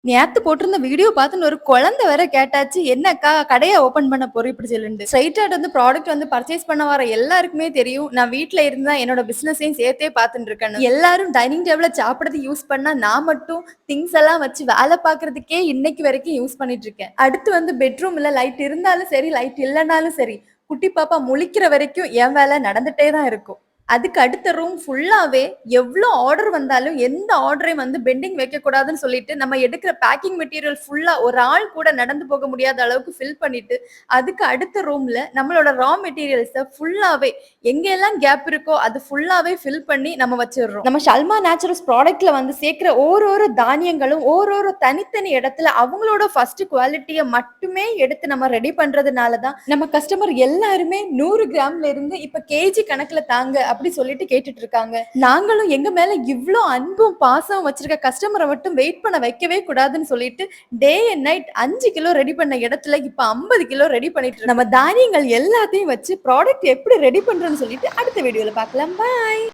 நேத்து போட்டிருந்த வீடியோ பார்த்துன்னு ஒரு குழந்தை வேற கேட்டாச்சு, "என்னக்கா கடைய ஓப்பன் பண்ண போறோம்?" இப்படி சொல்லுண்டு. ஸ்ட்ரெய்ட்டா வந்து ப்ராடக்ட் வந்து பர்ச்சேஸ் பண்ண வர எல்லாருக்குமே தெரியும். நான் வீட்ல இருந்தா என்னோட பிசினஸையும் சேர்த்தே பார்த்துட்டு இருக்கேன்னு. எல்லாரும் டைனிங் டேபிள்ல சாப்பிடுறது யூஸ் பண்ணா, நான் மட்டும் திங்ஸ் எல்லாம் வச்சு வேலை பார்க்கறதுக்கே இன்னைக்கு வரைக்கும் யூஸ் பண்ணிட்டு இருக்கேன். அடுத்து வந்து பெட்ரூம்ல லைட் இருந்தாலும் சரி, லைட் இல்லனாலும் சரி, குட்டி பாப்பா முழிக்கிற வரைக்கும் என் வேலை நடந்துட்டே தான் இருக்கும். அதுக்கு அடுத்த ரூம் ஃபுல்லாவே எவ்ளோ ஆர்டர் வந்தாலும், எந்த ஆர்டரையும் வந்து பெண்டிங் வைக்கக்கூடாதுன்னு சொல்லிட்டு, நம்ம எடுக்கிற பேக்கிங் மெட்டீரியல் ஃபுல்லா ஒரு ஆள் கூட நடந்து போக முடியாத அளவுக்கு ஃபில் பண்ணிட்டு, அதுக்கு அடுத்த ரூம்ல நம்மளோட ரா மெட்டீரியல்ஸ ஃபுல்லாவே எங்கெல்லாம் கேப் இருக்கோ, அது ஃபுல்லாவே ஃபில் பண்ணி நம்ம வச்சுர்றோம். நம்ம ஷல்மா நேச்சுரல்ஸ் ப்ராடக்ட்ல வந்து சேர்க்கிற ஓரொரு தானியங்களும், ஓரொரு தனித்தனி இடத்துல அவங்களோட ஃபர்ஸ்ட் குவாலிட்டிய மட்டுமே எடுத்து நம்ம ரெடி பண்றதுனால தான், நம்ம கஸ்டமர் எல்லாருமே 100 கிராம்ல இருந்து இப்ப கேஜி கணக்குல தாங்க அப்படி சொல்லிட்டு கேட்டுட்டு இருக்காங்க. நாங்களும் எங்க மேல இவ்ளோ அன்பும் பாசம் வச்சிருக்க கஸ்டமரை மட்டும் வெயிட் பண்ண வைக்கவே கூடாதுன்னு சொல்லிட்டு day and night 5 kilo ready பண்ண இடத்துல இப்ப 50 கிலோ ரெடி பண்ணிட்டு இருக்கோம். நம்ம தானியங்கள் எல்லாத்தையும் வச்சு ப்ராடக்ட் எப்படி ரெடி பண்றோம்னு சொல்லிட்டு அடுத்த வீடியோல பார்க்கலாம். பாய்.